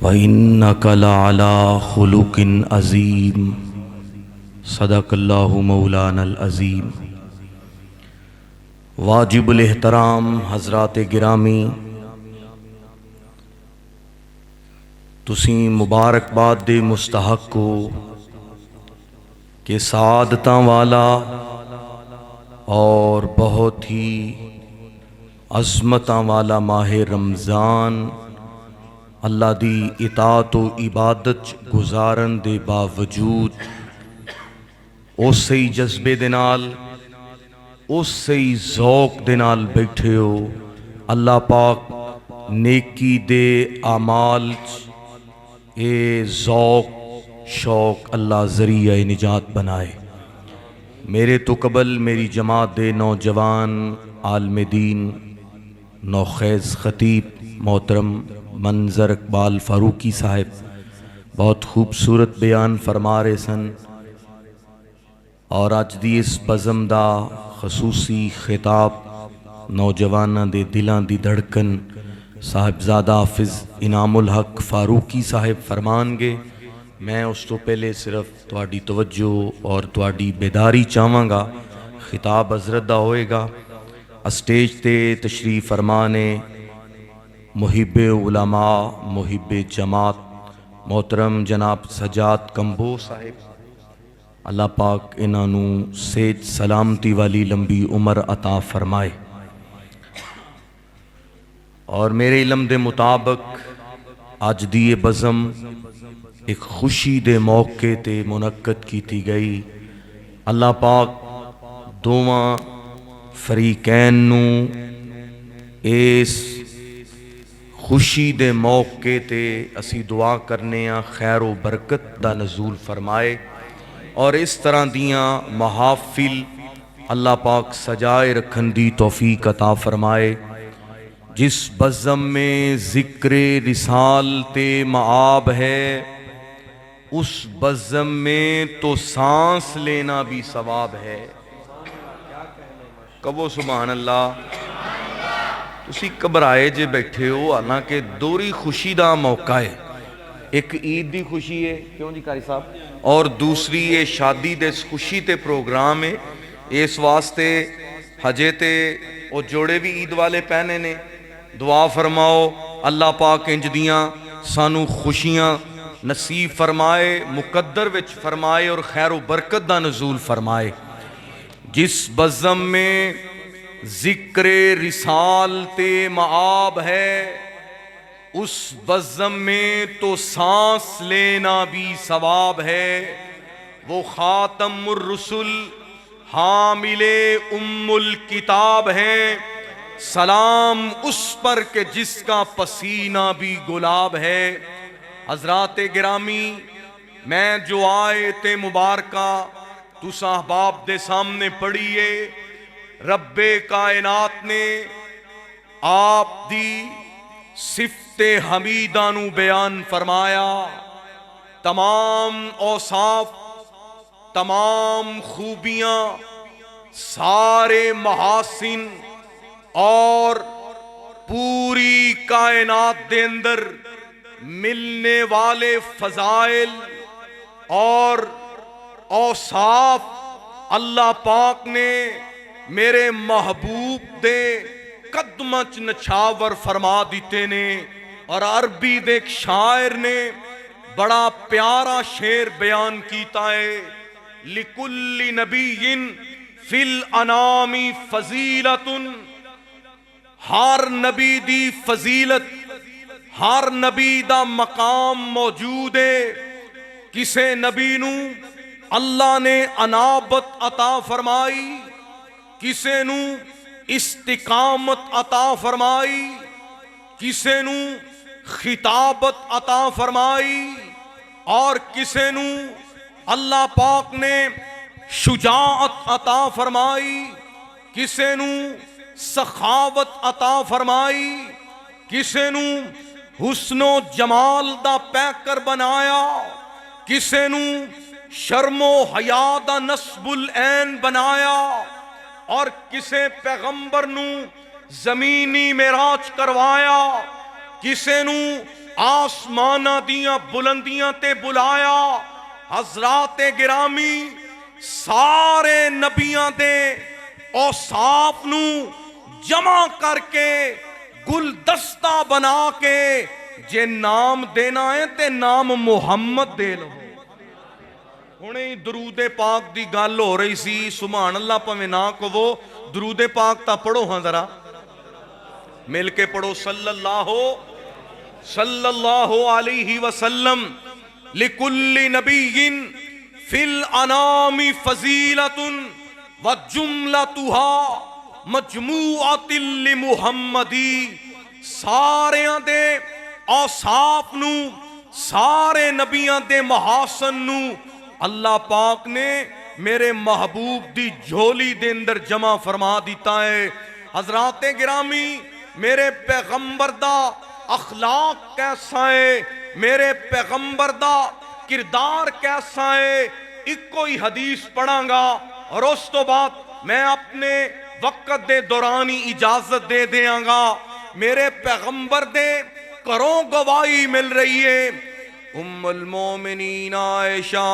وَإِنَّكَ لَعَلَىٰ خُلُقٍ عَظِيمٍ صدق اللہ مولانا العظیم۔ واجب الاحترام حضرات گرامی، تسیں مبارکباد دے مستحق ہو کہ سعادتاں والا اور بہت ہی عظمتاں والا ماہ رمضان اللہ دی اطاعت و عبادت گزارن دے باوجود اسی ہی جذبے دے نال اسی ہی ذوق دے نال بیٹھے ہو۔ اللہ پاک نیکی دے اعمال اے ذوق شوق اللہ ذریعہ نجات بنائے۔ میرے تو قبل میری جماعت دے نوجوان عالم دین نوخیز خطیب محترم منظر اقبال فاروقی صاحب بہت خوبصورت بیان فرما رہے سن، اور اج دی اس بزم دا خصوصی خطاب نوجواناں دے دلاں دی دھڑکن صاحبزادہ حافظ انعام الحق فاروقی صاحب فرمان گے۔ میں اس تو پہلے صرف تواڈی توجہ اور تواڈی بیداری چاہواں گا۔ خطاب حضرت دا ہوئے گا۔ اسٹیج تے تشریف فرمانے محب علماء محب جماعت محترم جناب سجاد کمبو صاحب، اللہ پاک انہاں نو صحت سلامتی والی لمبی عمر عطا فرمائے۔ اور میرے علم دے مطابق اج دی یہ بزم ایک خوشی دے موقع تے منعقد کیتی گئی۔ اللہ پاک دوواں فریقین نو اس خوشی دے موقع تے اسی دعا کرنے ہاں خیر و برکت دا نزول فرمائے، اور اس طرح دیاں محافل اللہ پاک سجائے رکھن دی توفیق عطا فرمائے۔ جس بزم میں ذکر رسال تے معاب ہے، اس بزم میں تو سانس لینا بھی ثواب ہے۔ کہو سبحان اللہ۔ تسی گھبرائے جے بیٹھے ہو، حالانکہ دوری خوشی دا موقع ہے۔ ایک عید دی خوشی ہے، کیوں جی قاری صاحب، اور دوسری یہ شادی دے خوشی تے پروگرام ہے۔ اس واسطے ہجے تے او جوڑے بھی عید والے پہنے نے۔ دعا فرماؤ اللہ پاک انج دیاں سانو خوشیاں نصیب فرمائے، مقدر وچ فرمائے، اور خیر و برکت دا نزول فرمائے۔ جس بزم میں ذکر رسال تے معاب ہے، اس بزم میں تو سانس لینا بھی ثواب ہے۔ وہ خاتم الرسل حامل ام الکتاب ہے، سلام اس پر کہ جس کا پسینہ بھی گلاب ہے۔ حضرات گرامی، میں جو آیت مبارکہ تساں احباب دے سامنے پڑھیے، رب کائنات نے آپ دی صفت حمیدہ نو بیان فرمایا۔ تمام اوصاف، تمام خوبیاں، سارے محاسن اور پوری کائنات دے اندر ملنے والے فضائل اور اوصاف اللہ پاک نے میرے محبوب دے قدمچ نچھاور فرما دیتے نے۔ اور عربی دے ایک شاعر نے بڑا پیارا شعر بیان کیتا ہے، لِكُلِّ نَبِيٍّ فِي الْأَنَامِ فَضِيلَةٌ، ہر نبی دی فضیلت، ہر نبی دا مقام موجود ہے۔ کسے نبی نو اللہ نے انابت عطا فرمائی، کسے نو استقامت عطا فرمائی، کسے نو خطابت عطا فرمائی، اور کسے نو اللہ پاک نے شجاعت عطا فرمائی، کسے نو سخاوت عطا فرمائی، کسے نو حسن و جمال دا پیکر بنایا، کسے نو شرم و حیا دا نصب العین بنایا، اور کسے پیغمبر نو زمینی معراج کروایا، کسے نو آسمانہ دیاں بلندیاں تے بلایا حضرات گرامی سارے نبیاں دے اوصاف نو جمع کر کے گلدستہ بنا کے جے نام دینا ہے تے نام محمد دے لو. ہونے درود پاک دی گل ہو رہی سی سبحان اللہ پویں نہ کہو درود پاک تا پڑھو ہاں ذرا مل کے پڑھو صلی اللہ علیہ وسلم. لکل نبی فی الانام فضیلۃ وجملتها مجموعۃ لمحمدی. ساریاں دے اوصاف نو سارے نبیاں دے محاسن نو اللہ پاک نے میرے محبوب دی جھولی دے اندر جمع فرما دیتا ہے. حضرات گرامی میرے پیغمبر دا اخلاق کیسا ہے, میرے پیغمبر دا کردار کیسا ہے, ایک کوئی حدیث پڑھاں گا اور اس تو بعد میں اپنے وقت دے دورانی اجازت دے دیاں گا. میرے پیغمبر دے کروں گواہی مل رہی ہے. ام المومنین عائشہ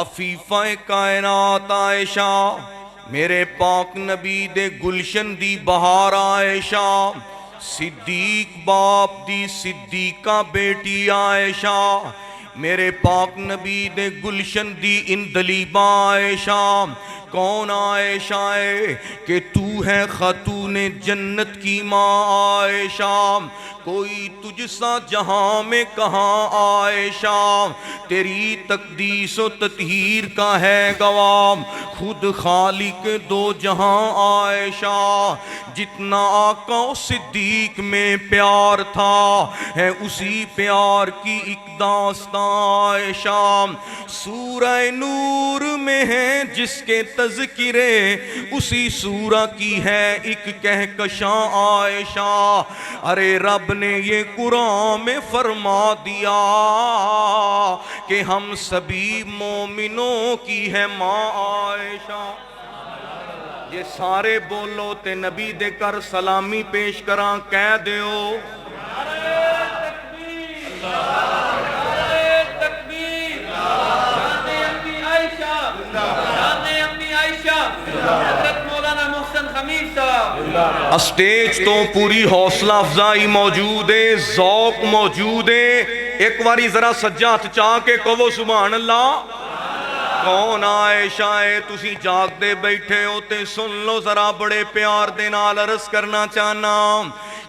عفیفہ کائنات عائشہ میرے پاک نبی دے گلشن دی بہار عائشہ صدیق باپ دی صدیقہ بیٹی عائشہ میرے پاک نبی دے گلشن دی اندلیبہ عائشہ. کون عائشہ ہے کہ تو ہے خاتون جنت کی ماں عائشہ. کوئی تجھ سا جہاں میں کہاں عائشہ, تیری تقدیس و تطہیر کا ہے گواہ خود خالق دو جہاں عائشہ. جتنا آقا و صدیق میں پیار تھا ہے اسی پیار کی ایک داستان عائشہ. سورہ نور میں ہے جس کے تذکرے اسی سورہ کی ہے ایک کہکشاں عائشہ. ارے رب نے یہ قرآن میں فرما دیا کہ ہم سبھی مومنوں کی ہے ماں عائشہ. یہ سارے بولو تے نبی دے کر سلامی پیش کراں کہہ دیو اسٹیج تو پوری حوصلہ افزائی موجود ہے, ذوق موجود ہے. ایک باری ذرا سجا ہاتھ چاہ کے کہو سبحان اللہ. کون عائشہ ہے تسی جاگ دے بیٹھے ہو تے سن لو ذرا بڑے پیار دے نال عرض کرنا چاہنا.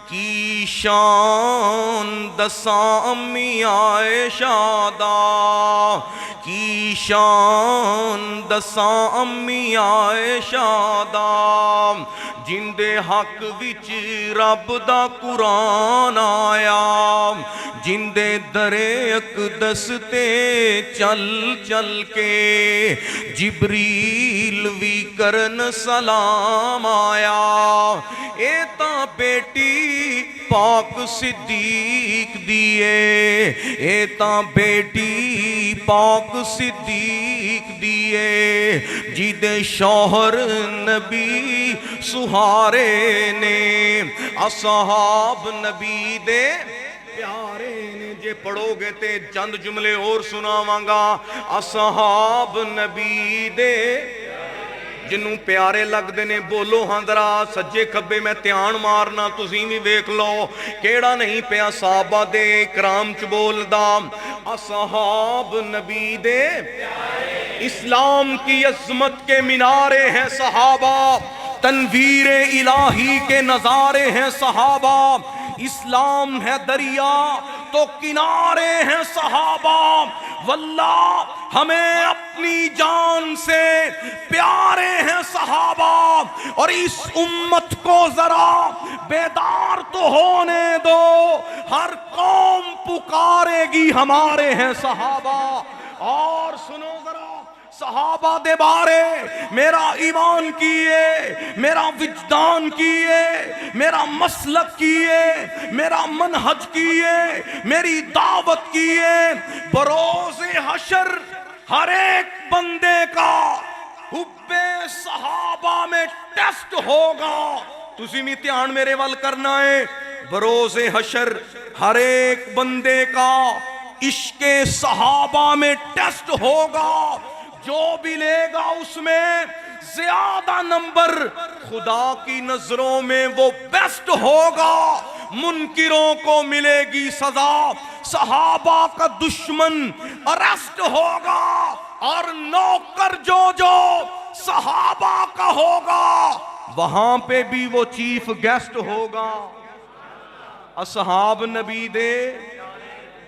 کی شان دساں امی عائشہ دا, کی شان دساں امی عائشہ دا, جن دے حق وچ رب دا قرآن آیا, جن دے درے اقدس تے چل چل کے جبریل وی کرن سلام آیا. اے تا بیٹی پاک صدیق دیئے, اے تا بیٹی پاک صدیق دیئے, جیدے شوہر نبی سہارے نے اصحاب نبی دے پیارے نے. جے پڑھو گے تے چند جملے اور سناواں گا. اصحاب نبی دے جنوں پیارے لگ دے نے بولو ہاں ذرا سجے کھبے میں دھیان مارنا تسی بھی ویکھ لو کیڑا نہیں پیا صحابہ دے کرام چ بولدا. اصحاب نبی دے اسلام کی عظمت کے مینارے ہیں صحابہ, تنویر الہی کے نظارے ہیں صحابہ. اسلام ہے دریا تو کنارے ہیں صحابہ. واللہ ہمیں اپنی جان سے پیارے ہیں صحابہ. اور اس امت کو ذرا بیدار تو ہونے دو, ہر قوم پکارے گی ہمارے ہیں صحابہ. اور سنو ذرا صحابہ دے بارے میرا ایمان کیے, میرا وجدان کیے, میرا مسلک کیے, میرا منہج کیے, میری دعوت کیے. بروز حشر ہر ایک بندے کا حب صحابہ میں ٹیسٹ ہوگا. تسی بھی دھیان میرے وال کرنا ہے. بروز حشر ہر ایک بندے کا عشق صحابہ میں ٹیسٹ ہوگا، جو بھی لے گا اس میں زیادہ نمبر خدا کی نظروں میں وہ بیسٹ ہوگا، منکروں کو ملے گی سزا، صحابہ کا دشمن اریسٹ ہوگا، اور نوکر جو صحابہ کا ہوگا وہاں پہ بھی وہ چیف گیسٹ ہوگا۔ اصحاب نبی دے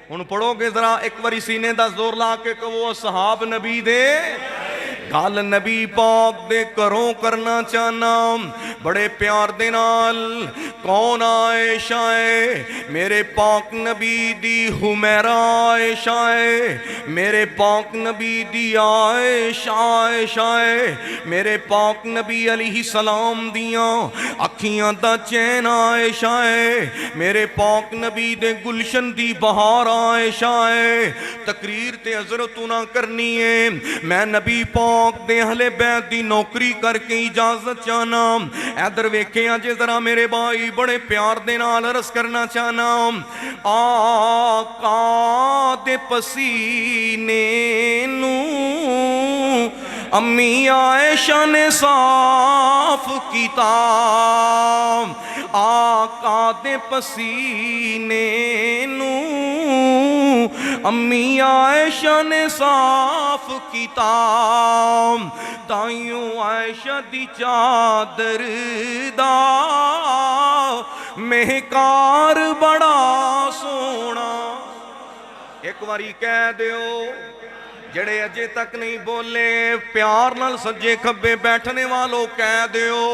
ہن پڑھو گے ذرا ایک باری سینے دا زور لا کے کہو اصحاب نبی دے، گل نبی پاک دے کروں کرنا چاہنا بڑے پیار دے نال۔ کون عائشہ ہے؟ میرے پاک نبی دی حمیرہ عائشہ ہے، میرے پاک نبی دی عائشہ عائشہ ہے، میرے پاک نبی علیہ السلام دیاں اکھیاں دا چین عائشہ ہے، میرے پاک نبی دے گلشن دی بہار عائشہ ہے۔ تقریر تے حضرت نہ کرنی ہے، میں نبی پاک دے اہل بیت دی نوکری کر کے اجازت چاہنا۔ ادھر ویکھیاں جے ذرا میرے بھائی بڑے پیار دے نال عرض کرنا چاہنا، آقا دے پسینے نو امی عائشہ نے صاف کیتا، آقا دے پسینے نو امی عائشہ نے صاف کیتا، تائیوں عائشہ دی چادر دا مہکار بڑا سونا۔ ایک باری کہہ دیو جڑے اجے تک نہیں بولے، پیار نال سجے کھبے بیٹھنے والوں کہہ دیو،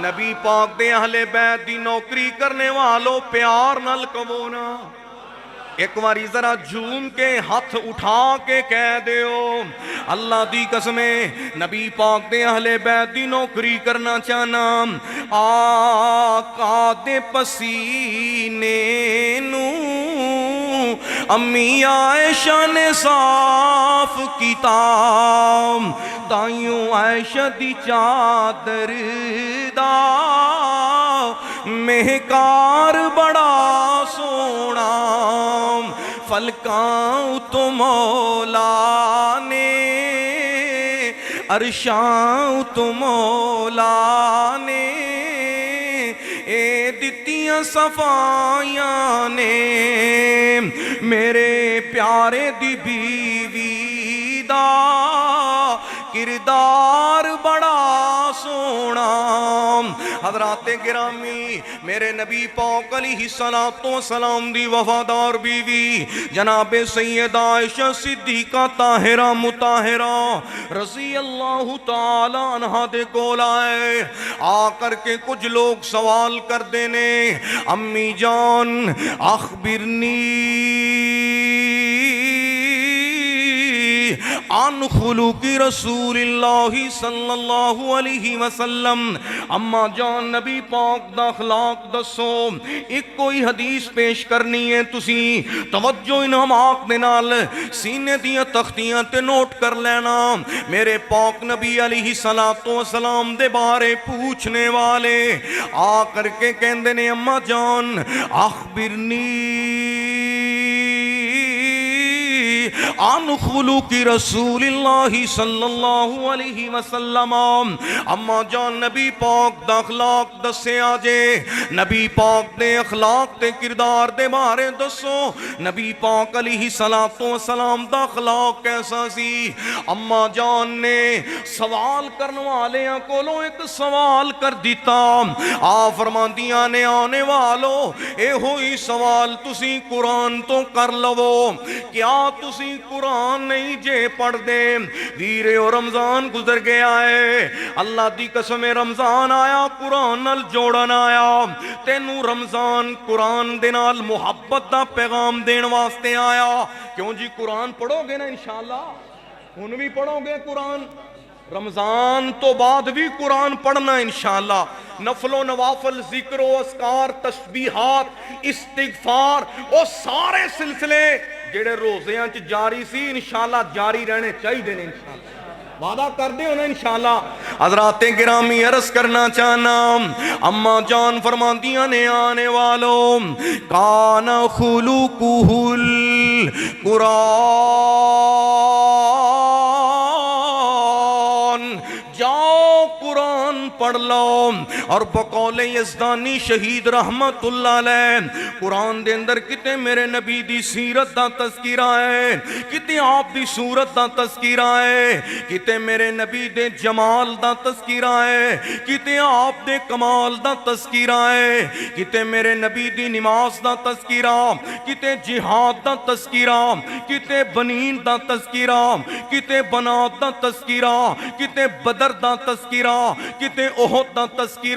نبی پاک دے اہل بیت دی نوکری کرنے والوں پیار نال کہو نا، ایک باری ذرا جھوم کے ہاتھ اٹھا کے کہہ دیو، اللہ دی قسمیں نبی پاک دے اہل بیت دی نوکری کرنا چاہنا، آقا دے پسینے نو امی عائشہ نے صاف کیتا، تائیوں عائشہ دی چادر دا مہکار بڑا سونا، فلکاں تو مولا نے عرشاں تو مولا نے اے دتیاں صفائیاں نے، میرے پیارے دی بیوی دا کردار بڑا سونا۔ حضرات گرامی، میرے نبی پاک علیہ السلام دی وفادار بیوی جناب سیدہ عائشہ صدیقہ طاہرہ مطہرہ رضی اللہ تعالی عنہا دے کول آئے، آ کر کے کچھ لوگ سوال کر دینے، امی جان اخبرنی عن خلق رسول اللہ صلی اللہ علیہ وسلم، اما جان نبی پاک دا اخلاق دسو۔ ایک کوئی حدیث پیش کرنی ہے، تسی توجہ انہماک دے نال سینے دیاں تختیاں تے نوٹ کر لینا۔ میرے پاک نبی علیہ السلام دے بارے پوچھنے والے آ کر کے کہندے نے، اما جان اخبرنی عن خلق رسول اللہ صلی اللہ علیہ وسلم، اما جان نبی پاک دا اخلاق دسے آجے، نبی پاک دے اخلاق تے کردار دے بارے دسو، نبی پاک علیہ السلام دا اخلاق کیسا سی۔ اما جان نے سوال کرنے والے کولوں ایک سوال کر دیتا، آ فرماندیاں نے آنے والو اے ہوئی سوال تسی قرآن تو کر لو، کیا تسی قرآن نہیں جے پڑھ دے؟ ویرے اور رمضان گزر گیا ہے، اللہ دی قسم رمضان آیا قرآن نال جوڑن آیا، تینوں رمضان قرآن دے نال محبت دا پیغام دین واسطے آیا، کیوں جی قرآن پڑھو گے نا انشاءاللہ، ہن بھی پڑھو گے قرآن، رمضان تو بعد بھی قرآن پڑھنا انشاءاللہ، نفل و نوافل ذکر و اذکار تسبیحات استغفار او سارے سلسلے جڑے روزیاں چ جاری سی انشاءاللہ جاری رہنے چاہیے نے انشاءاللہ۔ وعدہ کر دے ہونا انشاءاللہ۔ حضرات گرامی عرض کرنا چاہنا، اماں جان فرماندیاں نے آنے والوں، کان خلقہ القرآن، جاؤ قرآن پڑھ لو۔ اور بقول یزدانی شہید رحمت اللہ علیہ، قرآن دے اندر کتے میرے نبی دی سیرت دا تذکرہ ہے، کتے آپ دی صورت دا تذکرہ ہے، کتے میرے نبی دے جمال دا تذکرہ ہے، کتے آپ دے کمال دا تذکرہ ہے، کتے میرے نبی دی نماز دا تذکرہ، کتے جہاد دا تذکرہ، کتے بنین دا تذکرہ، کتے بنات دا تذکرہ، کتے بدر دا تذکرہ، کتے احد دا تذکرہ،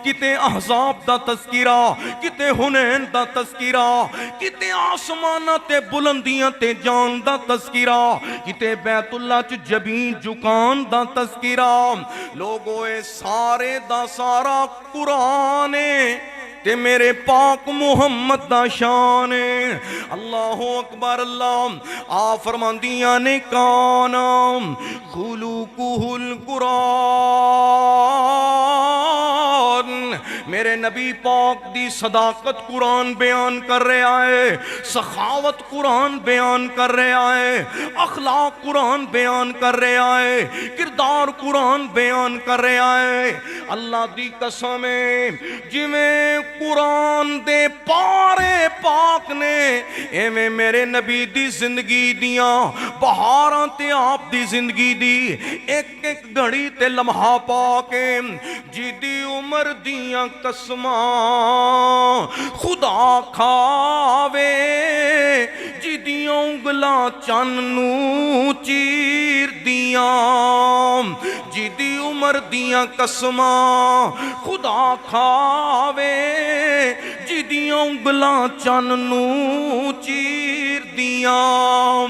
کتے احزاب دا تذکرہ، کتے حنین دا تذکرہ، کتے آسمانہ تے بلندیاں تے جان دا تذکرہ، کتے بیت اللہ چ جبین جکان دا تذکرہ۔ لوگو اے سارے دا سارا قرآن تے میرے پاک محمد دا شان ہے۔ اللہ اکبر اللہ۔ آپ فرماندیاں نے کانا خلقہ القرآن، میرے نبی پاک دی صداقت قرآن بیان کر رہا ہے، سخاوت قرآن بیان کر رہا ہے، اخلاق قرآن بیان کر رہا ہے، کردار قرآن بیان کر رہا ہے۔ اللہ دی قسم ہے، جویں قرآن دے پارے پاک نے، ایویں میرے نبی دی زندگی دیاں بہاراں تے آپ دی زندگی دی ایک ایک گھڑی تے لمحہ پاک جی دی عمر دیاں قسماں خدا کھاوے، جی دیاں انگلاں چن نو چیر دیاں، جی دی عمر دیاں قسماں خدا کھاوے، جی دیاں انگلاں چن نو چیر دیاں،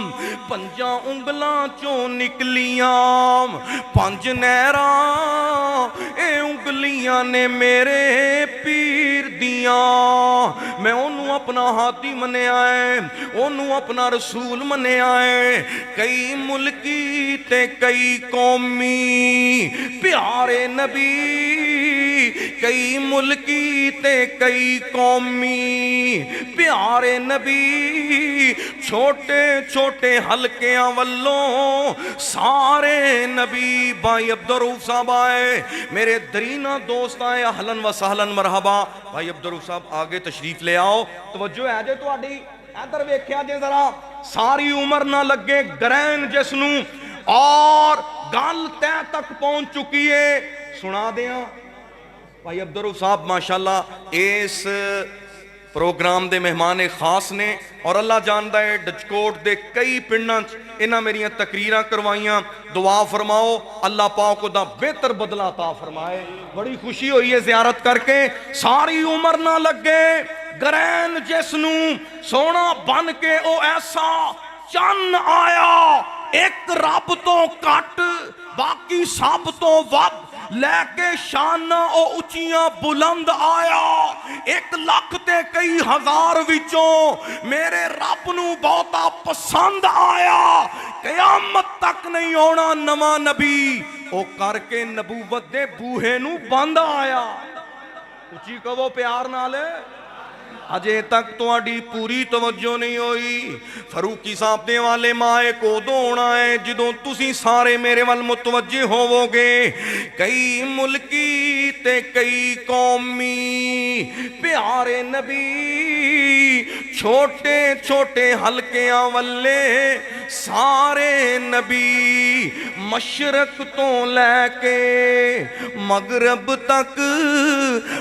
پنجاں انگلاں چوں نکلیاں پنج نہراں، اے انگلیاں نے میرے پیر دیاں۔ میں انہوں اپنا ہاتھی منیا ہے، انہوں اپنا رسول منیا ہے، کئی ملکی تے کئی قومی پیارے نبی، کئی ملکی تے کئی قومی پیارے نبی، چھوٹے چھوٹے حلقیاں والوں سارے نبی۔ بھائی عبدالرؤف صاحب آئے، میرے درینہ دوست آئے، اہلاً و سہلاً مرحبا۔ بھائی عبدالرؤف صاحب آگے تشریف لے آؤ، توجہ ہے جے تو آڈی ادھر ویکھیا جے ذرا، ساری عمر نہ لگے گرین جسنو اور گل تے تک پہنچ چکی ہے، سنا دیاں۔ بھائی عبدالرؤف صاحب ماشاءاللہ اس پروگرام دے مہمان خاص نے، اور اللہ جاندہ ہے ڈچکوٹ دے کئی پنڈاں انہاں میریاں تقریراں کروائیاں۔ دعا فرماؤ اللہ پاک کو دا بہتر بدلہ عطا فرمائے۔ بڑی خوشی ہوئی ہے زیارت کر کے، ساری عمر نہ لگے گرین جسنو سونا بن کے او ایسا چن آیا، ایک رب تو کٹ باقی سب تو ود، لے کے شانہ او اچیاں بلند آیا، 1,00,000 تے کئی ہزار وچوں میرے رب نو بہتا پسند آیا، قیامت تک نہیں ہونا نواں نبی، او کر کے نبوت دے بوہے نو بند آیا۔ اچھی کہو پیار نالے، اجے تک تو آڈی پوری توجہ نہیں ہوئی۔ فاروقی صاحب دے والے مائے کو دونا ہے جدوں تسی سارے میرے وال متوجہ ہوو گے، کئی ملکی تے کئی قومی پیارے نبی، چھوٹے چھوٹے حلقیاں والے سارے نبی، مشرق تو لے کے مغرب تک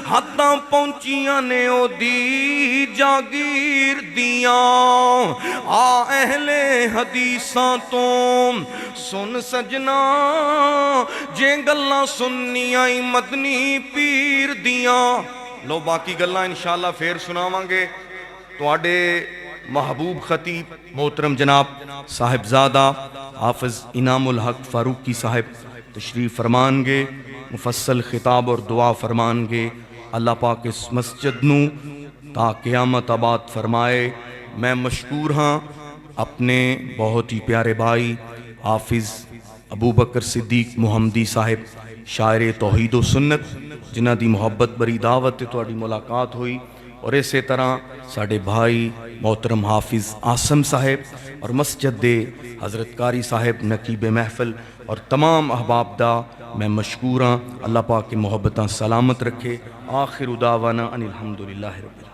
حداں پہنچیاں نے او دی جاگیر دیاں۔ آ اہل حدیثاں تو سن سجنا، جے گلاں سننیاں مدنی پیر دیاں۔ لو باقی گلاں انشاءاللہ پھر سناواں گے۔ تواڈے محبوب خطیب محترم جناب صاحبزادہ حافظ انعام الحق فاروقی صاحب تشریف فرمان گے، مفصل خطاب اور دعا فرمان گے۔ اللہ پاک اس مسجد نو تا قیامت آباد فرمائے۔ میں مشکور ہاں اپنے بہت ہی پیارے بھائی حافظ ابو بکر صدیق محمدی صاحب شاعر توحید و سنت جنہاں دی محبت بری دعوت تے تہاڈی ملاقات ہوئی، اور اسی طرح ساڈے بھائی محترم حافظ عاصم صاحب اور مسجد دے حضرت قاری صاحب نقیب محفل اور تمام احباب دا میں مشکور ہاں۔ اللہ پاک کی محبتاں سلامت رکھے۔ آخر دعوانا ان الحمدللہ رب العالمین۔